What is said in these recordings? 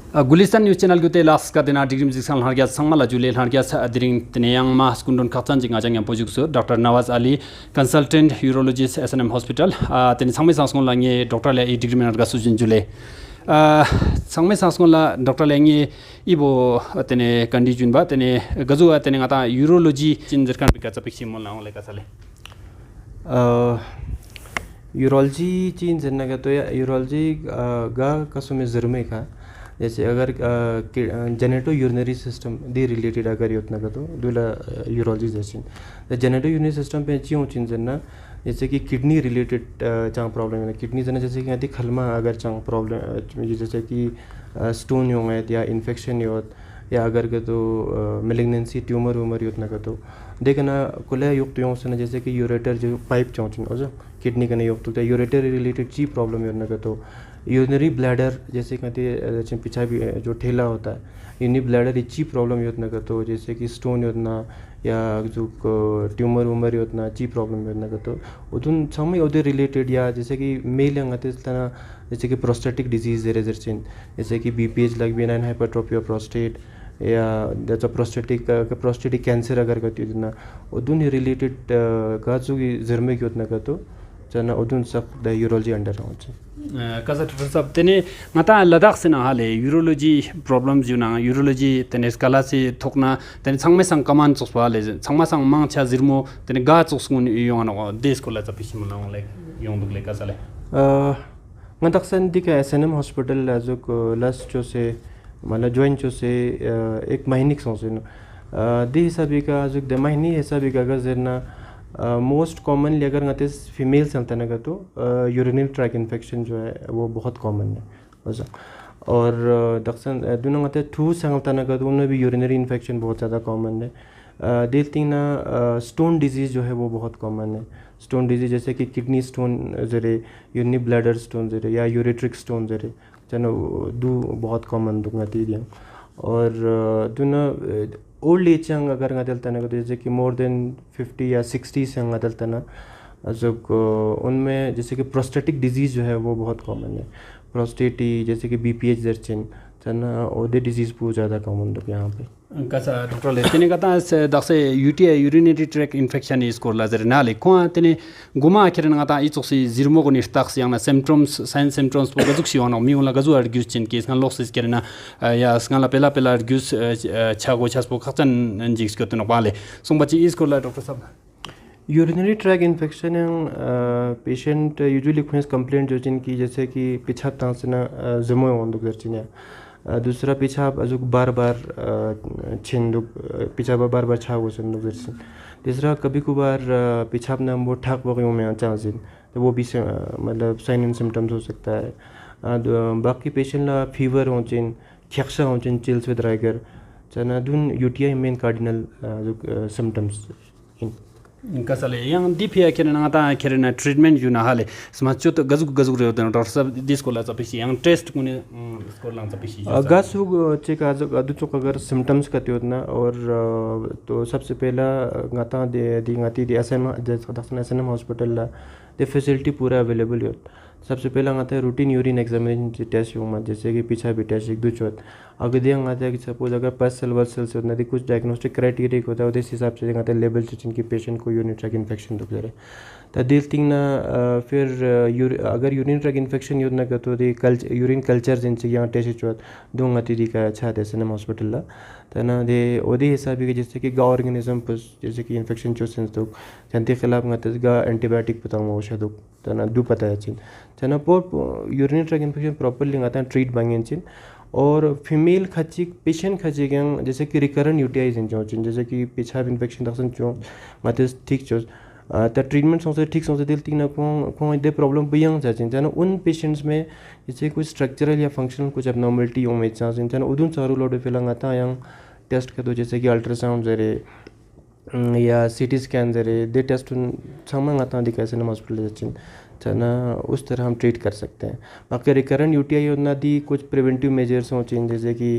Gulistan news channel के last का दिन डिग्री म्यूजिक सान हारगिया संगला जुले हारगिया दिरिंग तनेयांग मा स्कुंडन खाचान जिंगा जंग पोजुक्सो doctor Nawaz Ali consultant urologist SNM hospital तने संमे सांसकों लांगे डॉक्टर ले डिग्री में नरगा सुजिन जुले संमे सांसकों ला डॉक्टर लेंगे इबो तने कंडीशन बा तने गजु तने गाता यूरोलॉजी चिन जरकान पिका चपिक्सी मोल ना लेका चले यूरोलॉजी चीन जन्ना का तो यूरोलॉजी गा कसुमे जर्मे का जैसे अगर जेनेटो यूरिनरी सिस्टम दी रिलेटेड अगर योजना का तो दूला यूरोलॉजी जैसे तो जेनेटो यूरिनरी सिस्टम पे अच्छी होची जन्ना जैसे कि किडनी रिलेटेड चांग प्रॉब्लम है किडनी जना जैसे कि आदि खलमा अगर चांग प्रॉब्लम जैसे कि स्टोन हो गए या इन्फेक्शन हो या अगर के तो मेलिग्नेंसी ट्यूमर वूमर योजना का तो देखना कुल युक्त यों से जैसे कि यूरेटर जो पाइप चाँचन और जो किडनी का नहीं युक्त तो यूरेटर रिलेटेड ची प्रॉब्लम योजना का तो यूरिनरी ब्लैडर जैसे कहते पीछा भी जो ठेला होता है यूरिनरी ब्लैडर इच्छी प्रॉब्लम योजना का तो जैसे कि स्टोन योजना या जो ट्यूमर वूमर योजना ची प्रॉब्लम योजना का तो उधन समय उधर रिलेटेड या जैसे कि मेल यंगाते तना जैसे कि प्रोस्टेटिक डिजीज जैसे कि BPH like benign hypertrophy of prostate या त्याचा प्रोस्टेटिक कैंसर अगर करती होती उधन रिलेटेड का जो जर्मे योजना का तो जना उधन सब द यूरोलॉजी अंडर होचे कज़ा सब तने मता लद्दाख से ना हाले यूरोलॉजी प्रॉब्लम्स जो ना यूरोलॉजी तने स्काला से थोकना तने संगमे संग कमान चोस वाले संगमा संग मांग छा जिरमो तने गा चोसुन योंगा देश को लाचा पिछे मना वाले यों दुगले का चले ngataxan dika SNM हॉस्पिटल जो लास्ट जो से मतलब ज्वाइन जो से एक महीने की सोचे ना दे हिसाबी का जो दे महीने हिसाबी का जरना मोस्ट कॉमनली अगर कहते फीमेल चलता ना तो यूरिनरी ट्रैक इन्फेक्शन जो है वो बहुत कॉमन है वैसा और दक्षिण दोनों कहते ठूस संगलता ना तो उनमें भी यूरिनरी इन्फेक्शन बहुत ज़्यादा कॉमन है देखती ना स्टोन डिजीज़ जो है वो बहुत कॉमन है स्टोन डिजीज़ जैसे कि किडनी स्टोन जरे यूरिनरी ब्लैडर स्टोन जरे या यूरेट्रिक स्टोन जरे चलो दो बहुत कॉमन दूंगा तीन और दोनों ओल्ड एज चंग अगर गदलता ना जैसे कि मोर देन 50 या 60 से गदलता ना जो उनमें जैसे कि प्रोस्टेटिक डिजीज़ जो है वो बहुत कॉमन है प्रोस्टेटी जैसे कि बीपीएच जर्चिन चना ओदे डिजीज़ बहुत ज़्यादा कॉमन है यहाँ पे कसा डॉक्टर ले तने कता दसे यूटीआई यूरिनरी ट्रैक इन्फेक्शन इस कोर लाजर नाले को तने गुमा आखिर नगाता इचोसी जिरमो को निस्ताक्स यांना सिम्पटम्स साइन सिम्पटम्स को गजुक सियोनो मिउला गजु अर्ग्युस चिन केस kan लॉसेस केरना या स्काला पेला पेला अर्ग्युस छागो छासपो खचन जिक्स को तनो बाले सोंबाची इस कोर ला डॉक्टर साहब urinary track infection patient usually कोई कंप्लेंट जो जिनकी जैसे कि पिछाब तांसना जमो होंदो जर्चिन दूसरा पेशाब अजुक बार बार छिंदुक पेशाब बार बार छाव हो संदुक जैसे तीसरा कभी कभार पेशाब ना वो ठाक वगैरह में चांसिन तो वो भी मतलब साइन एंड सिम्टम्स हो सकता है बाकी पेशेंट ला फीवर हो चिन खिक्सा हो चिन चिल्स विद राइगर चना दुन यूटीआई मेन कार्डिनल जो सिम्टम्स इन कसले yang dipia kerana ngata kerana treatment ju na hale smachu to gazug re hotan doctor sab dis ko la sapisi yang test kune score lang sapisi गसुग check आज अदु चोक अगर symptoms करते होतना और तो सबसे पहला गाता दी गाती दी एसएनएम हॉस्पिटल ला दे फैसिलिटी पूरा अवेलेबल हो सबसे पहला गाता है रूटीन यूरिन एग्जामिनेशन टेस्ट हुआ जैसे कि पीछा भी टेस्ट एक दो चौथ अगर दिया गाता है कि सपोज अगर पस सेल वर्सल से उतना कुछ डायग्नोस्टिक क्राइटेरिया होता है उस हिसाब से गाता है लेवल जिनकी पेशेंट को यूरिन ट्रैक इन्फेक्शन दुख रहे तो दिल तीन फिर अगर यूरिन ट्रैक इन्फेक्शन योजना का तो यूरिन कल्चर जिनसे यहाँ टेस्ट चौथ दो गति दी का अच्छा है एसएनएम हॉस्पिटल ला तो ना दे ओदे हिसाब के जैसे कि गा ऑर्गेनिज्म जैसे कि इन्फेक्शन जो सेंस दुख जनते खिलाफ गाते गा एंटीबायोटिक पता हुआ औषध दुख तो ना दो पता है चिन जना पर यूरिन ट्रैक इन्फेक्शन प्रॉपरली गाता है ट्रीट बांगें चिन और फीमेल खची पेशेंट खची गए जैसे कि रिकरेंट यूटीआई चिन जैसे कि पेशाब इन्फेक्शन दक्षिण चो माते ठीक चो तो ट्रीटमेंट सोचे ठीक सोचे दिल तीन को दे प्रॉब्लम बियंग जाचिन जना उन पेशेंट्स में जैसे कुछ स्ट्रक्चरल या फंक्शनल कुछ एबनॉर्मलिटी हो में चांस जना उदुन सारू लोड फिलंग आता यंग टेस्ट कर दो जैसे कि अल्ट्रासाउंड जरे या सीटी स्कैन जरे दे टेस्ट सामान आता दिखा एसएनएम हॉस्पिटल जाचिन जना उस तरह हम ट्रीट कर सकते हैं बाकी रिकरेंट यूटीआई योजना दी कुछ प्रिवेंटिव मेजर्स हो चेंज जैसे कि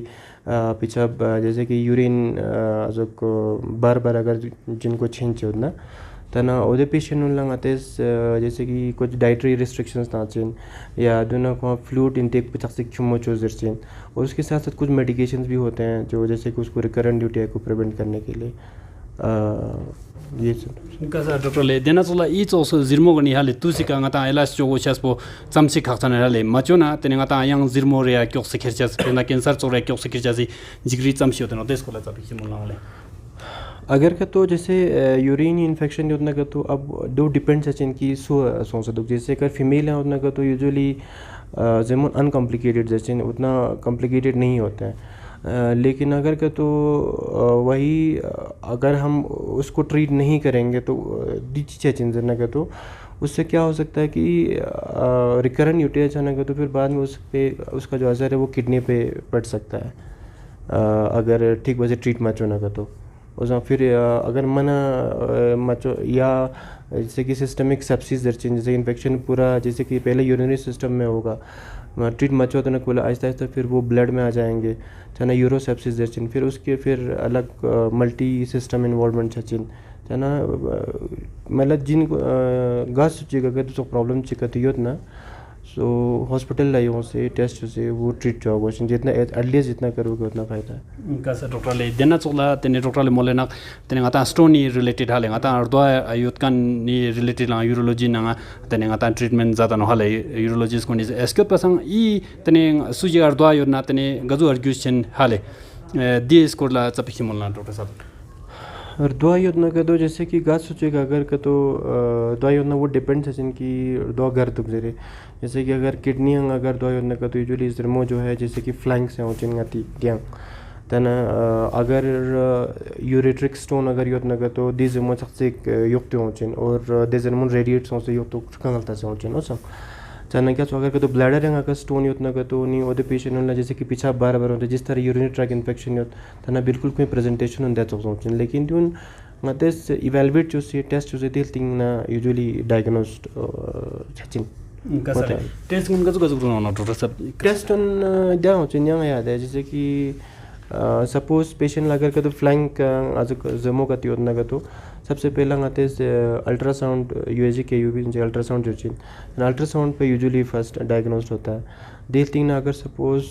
पिछाब जैसे कि यूरिन जो बार बार अगर जिनको छींच होना तना ओदे पेशेंट उन आते जैसे कि कुछ डाइटरी रिस्ट्रिक्शंस नाचिन या दोनों को फ्लूइड इनटेक पे तक क्षमो चोजरचिन और उसके साथ साथ कुछ मेडिकेशंस भी होते हैं जो जैसे कि उसको रिकरेंट यूटीआई को प्रिवेंट करने के लिए ये सब का डॉक्टर ले देना चला ई चोस जिरमो गनी हाले तुसी का ngata elas chogo chaspo chamsi khaktan hale machona tene ngata yang zirmo rea kyok sekherchas na cancer chore kyok sekherchasi jigri chamsi hoten odes kola chapi simulna hale अगर का तो जैसे यूरिन इन्फेक्शन उतना का तो अब दो डिपेंड्स है कि सो सदुक जैसे अगर फीमेल है उतना का तो यूजुअली जेमन अनकॉम्प्लिकेटेड जैसे उतना कॉम्प्लिकेटेड नहीं होता है लेकिन अगर का तो वही अगर हम उसको ट्रीट नहीं करेंगे तो दीची चिंजना का तो उससे क्या हो सकता है कि रिकरेंट यूटीआई जाने का तो फिर बाद में उस पे उसका जो असर है वो किडनी पे पड़ सकता है अगर ठीक वजह ट्रीट मत होना का तो उसमें फिर अगर मना मचो या जैसे कि सिस्टमिक सेप्सिस दर्चिन जैसे इन्फेक्शन पूरा जैसे कि पहले यूरिनरी सिस्टम में होगा ट्रीट मचो तो ना कुल आहिस्ता आहिस्ता फिर वो ब्लड में आ जाएंगे चाहे यूरोसेप्सिस दर्चिन फिर उसके फिर अलग मल्टी सिस्टम इन्वॉल्वमेंट सचिन चाहे मतलब जिन गास अगर तो प्रॉब्लम चिकती ना सो हॉस्पिटल लाइयों से टेस्ट से वो ट्रीट जो होगा जितना एटलीस्ट जितना करोगे उतना फायदा है का से डॉक्टर ले देना चला तेने डॉक्टर ले मोलेना तेने ngata स्टोनी रिलेटेड हाले ngata अर्दवा आयुत कान नि रिलेटेड ला यूरोलॉजी ना तेने ngata ट्रीटमेंट ज्यादा न हाले यूरोलॉजिस्ट को नि एसके पसंग ई तेने सुजी अर्दवा यो ना तेने गजु अर्ग्यूशन हाले दी स्कोरला चपिखि मोलना डॉक्टर साहब और दवा योजना का तो जैसे कि गाज सोचेगा अगर का तो दवा योजना वो डिपेंड्स है जिनकी दवा घर तुम जरे जैसे कि अगर किडनी अगर दवा योजना का तो यूजुअली जर्मो जो है जैसे कि फ्लैंक्स हैं उचिन गाती दियांग तना अगर यूरेट्रिक स्टोन अगर योजना का तो दी जर्मो सबसे युक्त होचिन और दे जर्मो रेडिएट्स से युक्त कंगलता से होचिन और सब चाहे क्या अगर का तो ब्लैडर है अगर स्टोन योजना का तो नहीं ओदे पेशेंट होना जैसे कि पीछा बार बार होता है जिस तरह यूरिनरी ट्रैक इन्फेक्शन होता तना बिल्कुल कोई प्रेजेंटेशन होता है तो लेकिन ट्यून मतलब इवेलुएट जो सी टेस्ट जो से दिल थिंग ना यूजुअली डायग्नोस्ड सचिन टेस्ट उनका तो गजब ना डॉक्टर साहब टेस्ट उन क्या हो चिन्ह याद है जैसे कि सपोज पेशेंट अगर का तो फ्लैंक आज जमो का योजना का तो सबसे पहला आते अल्ट्रासाउंड यूएजी के यू भी अल्ट्रासाउंड जो चीज अल्ट्रासाउंड पे यूजुअली फर्स्ट डायग्नोस्ड होता है देखते ना अगर सपोज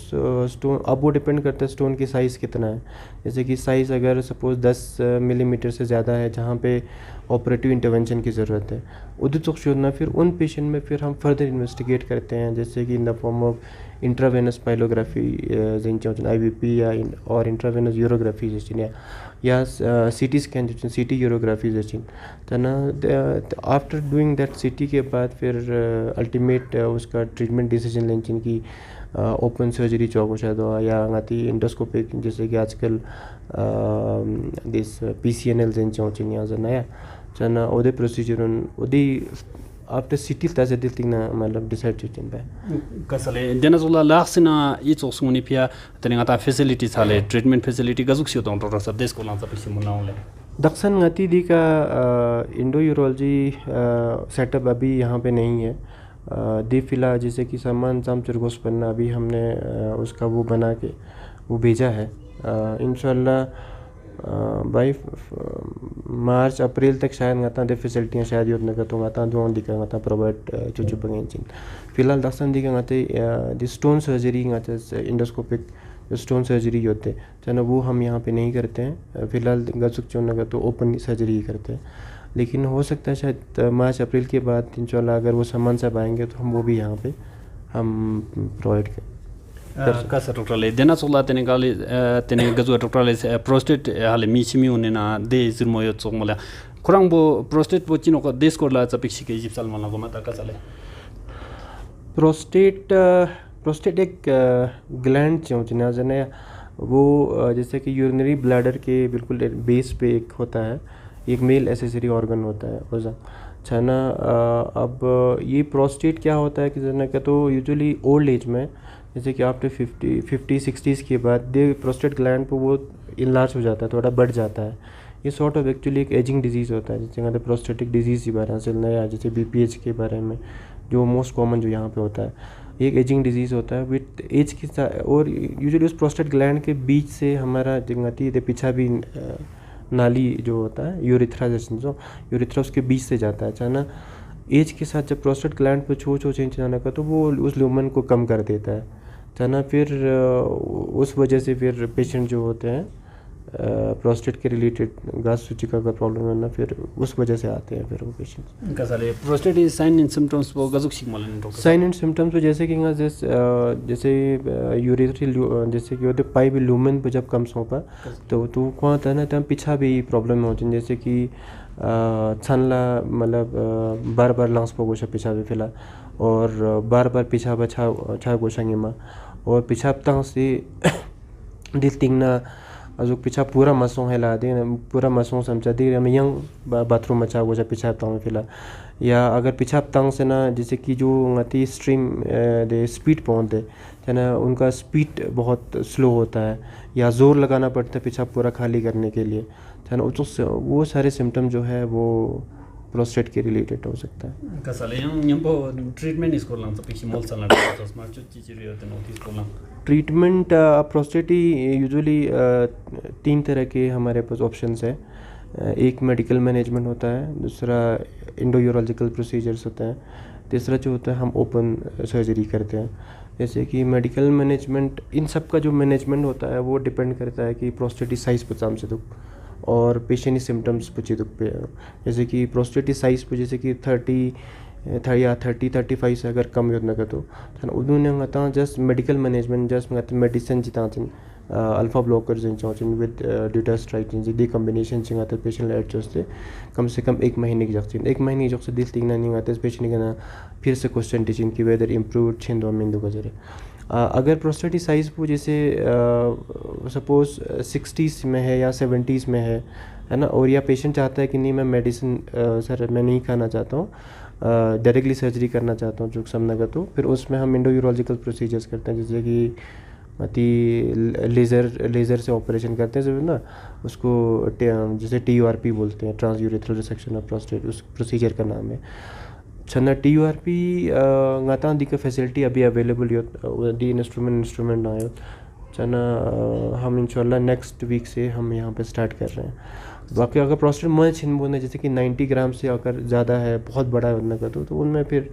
स्टोन अब वो डिपेंड करता है स्टोन की साइज़ कितना है जैसे कि साइज़ अगर सपोज 10 मिलीमीटर से ज़्यादा है जहाँ पे ऑपरेटिव इंटरवेंशन की ज़रूरत है उदित योजना फिर उन पेशेंट में फिर हम फर्दर इन्वेस्टिगेट करते हैं जैसे कि in the form of intravenous pyelography IVP या और इंट्रावेनस यूरोग्राफी या CT स्कैन CT यूरोग्राफी तना आफ्टर डूइंग दैट CT के बाद फिर अल्टीमेट उसका ट्रीटमेंट डिसीजन लें की ओपन सर्जरी चौको शायद या गाती इंडोस्कोपिक जैसे कि आजकल दिस PCNL जेन चौचिन या नया चना ओदे प्रोसीजर ओदी आफ्टर CT ताजे दिल ना मतलब डिसाइड चुचिन बे कसले देना जोला लाखसिना ई चोसुनी पिया तनेगा फैसिलिटीज हाले ट्रीटमेंट फैसिलिटी गजुक्सियो तो डॉक्टर साहब देश को लांसा पिसी मुनाउले दक्षिण गति दी का इंडो यूरोलॉजी सेटअप अभी यहाँ पे नहीं है दी फिलहाल जैसे कि सामान जाम चुरगोस पन्ना अभी हमने उसका वो बना के वो भेजा है इंशाल्लाह बाई मार्च अप्रैल तक शायद गाता दे फैसिलिटियाँ शायद योजना का तो गाता दुआन दिखा गाता प्रोवाइड चुचु बंगें चिन फिलहाल दक्षिण दी का गाते दी स्टोन सर्जरी गाते इंडोस्कोपिक जो स्टोन सर्जरी होते चाहे वो हम यहाँ पे नहीं करते हैं फिलहाल गजुक चोना का तो ओपन सर्जरी ही करते हैं लेकिन हो सकता है शायद मार्च अप्रैल के बाद इंशाल्लाह अगर वो सामान सब आएंगे तो हम वो भी यहाँ पे हम प्रोवाइड करें कसा डॉक्टर ले देना सोला तेने गाले तेने गजु डॉक्टर ले प्रोस्टेट हाले मिचिमी होने ना दे जिरमो यो चोक मोला खुरांग बो प्रोस्टेट बो चिनो को देश कोला चपिक्सी के जिप्सल माला को मत का चले प्रोस्टेट एक ग्लैंड चौचना जने वो जैसे कि यूरिनरी ब्लैडर के बिल्कुल बेस पे एक होता है एक मेल एसेसरी ऑर्गन होता है वजह छना अब ये प्रोस्टेट क्या होता है कि जना का तो यूजुअली ओल्ड एज में जैसे कि आफ्टर 50-60s के बाद दे प्रोस्टेट ग्लैंड पर वो इनलार्ज हो जाता है थोड़ा बढ़ जाता है ये सॉर्ट ऑफ एक्चुअली एक एजिंग डिजीज़ होता है जैसे कहते हैं प्रोस्टेटिक डिजीज़ के बारे में से नया जैसे BPH के बारे में जो मोस्ट कॉमन जो यहाँ पे होता है एक एजिंग डिजीज़ होता है विथ एज के साथ और यूजुअली उस प्रोस्टेट ग्लैंड के बीच से हमारा जंगती पीछा भी नाली जो होता है यूरिथ्रा, जैसे जो यूरिथ्रा उसके बीच से जाता है ना। एज के साथ जब प्रोस्टेट ग्लैंड पर छो चेंज जाने का तो वो उस ल्यूमन को कम कर देता है ना। फिर उस वजह से फिर पेशेंट जो होते हैं प्रोस्टेट के रिलेटेड गास सूचिका का प्रॉब्लम है ना, फिर उस वजह से आते हैं फिर वो पेशेंट्स। कसले प्रोस्टेट साइन एंड सिम्टम्स वो गजुक सिग्मलन डॉक्टर साइन एंड सिम्टम्स तो जैसे कि जैसे यूरिथ्री जैसे कि होते पाइप लूमेन पे जब कम सौंपा तो कौन होता है ना, तब पीछा भी प्रॉब्लम होती है, जैसे कि छनला मतलब बार बार लंग्स पर गोशा पीछा भी फिला और बार बार पीछा छा गोशांगे माँ और पीछा तंग से दिल तिंगना अजो पीछा पूरा मसों है ला दे पूरा मसों समझा दे हम यंग बाथरूम अच्छा गोशा पीछा तंग फिला, या अगर पीछा तंग से ना जैसे कि जो ngati स्ट्रीम दे स्पीड पहुँचते है ना, उनका स्पीड बहुत स्लो होता है या ज़ोर लगाना पड़ता है पीछा पूरा खाली करने के लिए है ना। वो सारे सिम्टम जो है वो प्रोस्टेट के रिलेटेड हो सकता है। कसले यंपो ट्रीटमेंट इसको लंग तो पिछी मोल चलना तो स्मार्ट जो चीज़ होते हैं नोटिस को लंग ट्रीटमेंट प्रोस्टेट यूजुअली 3 तरह के हमारे पास ऑप्शंस है। एक मेडिकल मैनेजमेंट होता है, दूसरा इंडोयूरोलॉजिकल प्रोसीजर्स होते हैं, तीसरा जो होता है हम ओपन सर्जरी करते हैं। जैसे कि मेडिकल मैनेजमेंट, इन सब का जो मैनेजमेंट होता है वो डिपेंड करता है कि प्रोस्टेट साइज पचाम से दुख और पेशेंट सिम्टम्स पूछे दुख पे। जैसे कि प्रोस्टेट साइज पे जैसे कि 30-35 से अगर कम होना का तो उन्होंने just medical management just medicine जिता अल्फा ब्लॉकर जिन विद ड्यूटास्ट्राइटिन जी दी कॉम्बिनेशन चिंगाते पेशेंट एड जोस्ते कम से कम 1 महीने की जक्सिन 1 महीने की जक्से दिल तिंगना नहीं आते पेशेंट के फिर से क्वेश्चन टीचिंग की वेदर इम्प्रूव छिंद मिंदु गजरे। अगर प्रोस्टेट साइज वो जैसे सपोज 60s में है या 70s में है ना, और या पेशेंट चाहता है कि नहीं मैं मेडिसिन सर मैं नहीं खाना चाहता हूँ, डायरेक्टली सर्जरी करना चाहता हूँ जो समझा का, तो फिर उसमें हम इंडोयूरोलॉजिकल प्रोसीजर्स करते हैं, जैसे कि लेज़र से ऑपरेशन करते हैं जब ना, उसको जैसे TURP बोलते हैं, trans urethral resection of prostate, उस प्रोसीजर का नाम है छन्ना। TURP गाता दी का फैसिलिटी अभी अवेलेबल हो दी इंस्ट्रूमेंट आए छन्ना, हम इंशाल्लाह नेक्स्ट वीक से हम यहाँ पे स्टार्ट कर रहे हैं। बाकी अगर प्रोस्टेट में छिन बोलने जैसे कि 90 ग्राम से अगर ज़्यादा है, बहुत बड़ा बनने का तो उनमें फिर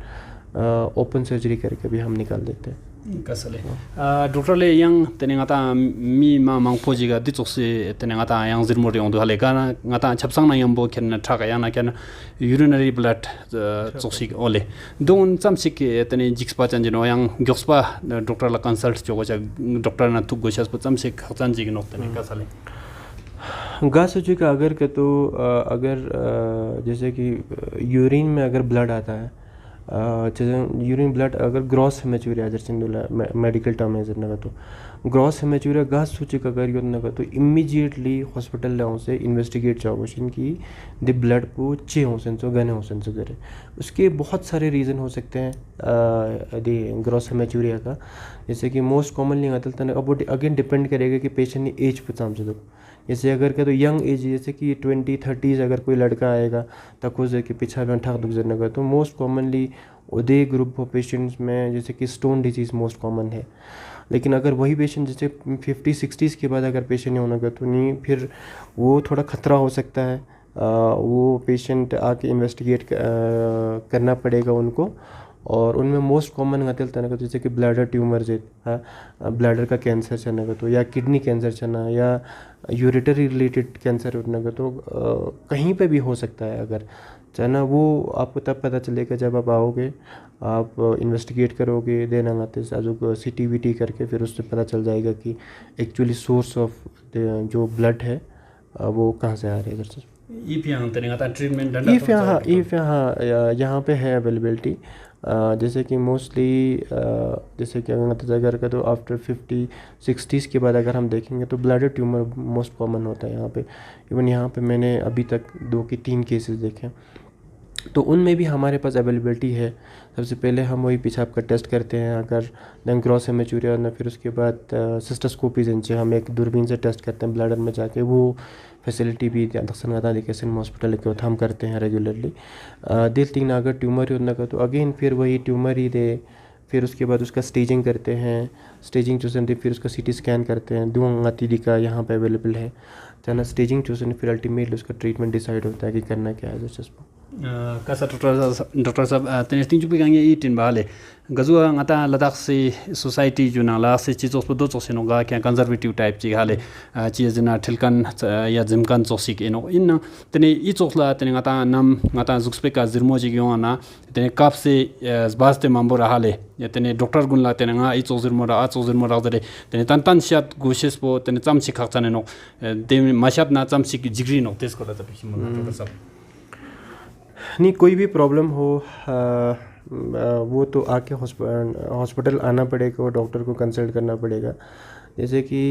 ओपन सर्जरी करके भी हम निकाल देते हैं। कसले डॉक्टर ले यंग तेनेंगाता मी मा मांगपोजिगा दिचोसे तेनेंगाता यंग जिरमोरे ओंदो हले गाना गाता छपसंग ना यंबो खेन ठगा याना खेन यूरिनरी ब्लड चोसिक ओले दोन चमसिक तेने जिक्सपा चंजनो यंग ग्योक्सपा डॉक्टर ला कंसल्ट जोगोचा डॉक्टर ना तुग गोशास चमसिक खतन जिग नोक्तने कसले गास का अगर के तो अगर जैसे कि यूरिन में अगर ब्लड आता है, यूरिन ब्लड अगर ग्रॉस हेमेचूरिया जर मेडिकल टर्म है जर तो ग्रॉस हेमेचूरिया गास सूचिक अगर यो तो इमीडिएटली हॉस्पिटल लाओ से इन्वेस्टिगेट चाहो कि द ब्लड को चे होसन सो गने होसन सो करे। उसके बहुत सारे रीज़न हो सकते हैं द ग्रॉस हेमेचूरिया का, जैसे कि मोस्ट कॉमनली अब अगेन डिपेंड करेगा कि पेशेंट ने एज पे साम से दो, जैसे अगर क्या तो यंग एज जैसे कि 20-30s अगर कोई लड़का आएगा तब खुद कि पीछा में ठग दुख जरने का तो most commonly Uday group of patients में जैसे कि स्टोन डिजीज़ मोस्ट कॉमन है। लेकिन अगर वही पेशेंट जैसे 50-60s के बाद अगर पेशेंट नहीं होना का तो नहीं, फिर वो थोड़ा ख़तरा हो सकता है, वो पेशेंट आके इन्वेस्टिगेट करना पड़ेगा उनको। और उनमें मोस्ट कॉमन गतिल तना जैसे कि ब्लैडर ट्यूमर जे ब्लैडर का कैंसर चलने का तो या किडनी कैंसर चलना या यूरिटरी रिलेटेड कैंसर उठने का तो कहीं पे भी हो सकता है अगर चना, वो आपको तब पता चलेगा जब आप आओगे, आप इन्वेस्टिगेट करोगे, देना आते जो CTVT करके फिर उससे पता चल जाएगा कि एक्चुअली सोर्स ऑफ जो ब्लड है वो कहाँ से आ रही है। इफ़ यहाँ पे है अवेलेबिलिटी, जैसे कि मोस्टली जैसे कि अगर का तो आफ्टर 50-60s के बाद अगर हम देखेंगे तो ब्लैडर ट्यूमर मोस्ट कॉमन होता है यहाँ पे। इवन यहाँ पे मैंने अभी तक 2-3 केसेस देखे, तो उनमें भी हमारे पास अवेलेबिलिटी है। सबसे पहले हम वही पेशाब का टेस्ट करते हैं, अगर देन ग्रॉस हेमेचूरिया ना, फिर उसके बाद सिस्टोस्कोपी जिनसे हम एक दूरबीन से टेस्ट करते हैं ब्लैडर में जाके, वो फैसिलिटी भी दक्षिण हॉस्पिटल के हम करते हैं रेगुलरली। दिल तीन अगर ट्यूमर ही होने का तो अगेन फिर वही ट्यूमर ही दे फिर उसके बाद उसका स्टेजिंग करते हैं, स्टेजिंग चूसन फिर उसका सीटी स्कैन करते हैं, दुआ गाती का यहाँ पे अवेलेबल है चाना स्टेजिंग चूसन फिर अल्टीमेटली उसका ट्रीटमेंट डिसाइड होता है कि करना क्या है just kasa doctor sab tenesting chu pigang ye tin bale gazua ngata ladak se society juna la se chizos podo chosino ga kya conservative type chi hale chi jina thilkan ya jimkan chosik eno in tene I chosla tene ngata zuxpe ka zirmo ji gyona tene kap se zbaste mambo hale ya tene doctor gun la tene nga I chosirmo ra dare tene tan shat gushes po tene chamchi khachane no de mashat na chamchi jigri no tes kola ta bishim doctor sab नहीं कोई भी problem हो वो तो आके hospital आना पड़ेगा और डॉक्टर को कंसल्ट करना पड़ेगा। जैसे कि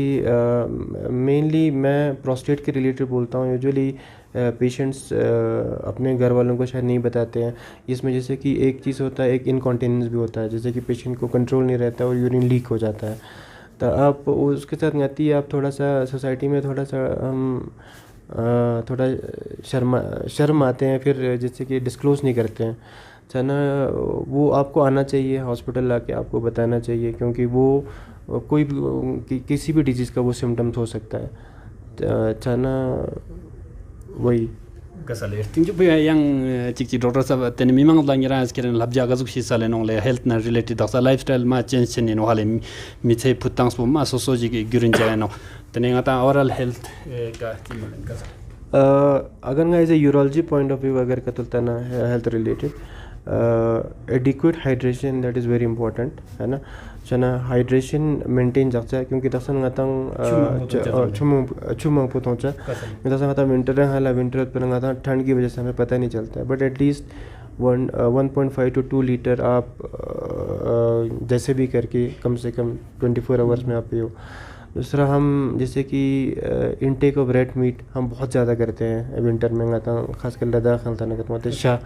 मेनली मैं प्रोस्टेट के रिलेटेड बोलता हूँ। यूजुअली पेशेंट्स अपने घर वालों को शायद नहीं बताते हैं। इसमें जैसे कि एक चीज़ होता है, एक इनकॉन्टिनेंस भी होता है, जैसे कि पेशेंट को कंट्रोल नहीं रहता और यूरिन लीक हो जाता है। तो आप उसके साथ आती है, आप थोड़ा सा सोसाइटी में थोड़ा सा हम थोड़ा शर्म आते हैं, फिर जैसे कि डिस्क्लोज़ नहीं करते हैं ना। वो आपको आना चाहिए हॉस्पिटल आके, आपको बताना चाहिए, क्योंकि वो कोई भी किसी भी डिजीज़ का वो सिम्टम्स हो सकता है ना। वही kasale tinju pe yang chikchi doctor sab ten mimang langira askeren labja gazuk shi sale nong le health na related doctor lifestyle ma change chen no hale mi che putang spo ma so ji gyurin ja no tene ngata oral health ka timolen kasa अगर ना as a urology point of view अगर कतलता ना health related adequate hydration that is very important है ना। चना hydration maintain जाता है, क्योंकि तसन गातंग छुमंग पुतोंचा तसन गाता विंटर हाला विंटर पर गाता ठंड की वजह से हमें पता नहीं चलता है। बट एटलीस्ट 1.5 to 2 लीटर आप जैसे भी करके कम से कम 24 आवर्स में आप पियो। दूसरा हम जैसे कि इनटेक ऑफ रेड मीट हम बहुत ज़्यादा करते हैं विंटर में गाता, खासकर लद्दाख खलता शाह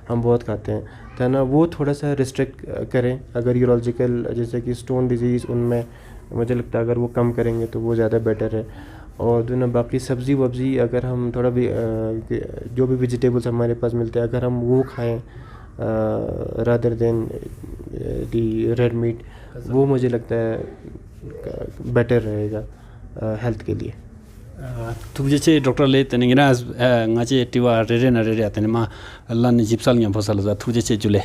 हम बहुत खाते हैं तो ना, वो थोड़ा सा रिस्ट्रिक्ट करें। अगर यूरोलॉजिकल जैसे कि स्टोन डिजीज़ उनमें मुझे लगता है अगर वो कम करेंगे तो वो ज़्यादा बेटर है। और जो ना बाकी सब्ज़ी वब्ज़ी अगर हम थोड़ा भी जो भी वेजिटेबल्स हमारे पास मिलते हैं अगर हम वो खाएँ रादर देन दी रेड मीट, वो मुझे लगता है बेटर रहेगा हेल्थ के लिए। तुझे डॉक्टर ले तने गिरा ngache tiwa rere na rere atene ma Allah ni jipsal nya phosal za तुझे जुले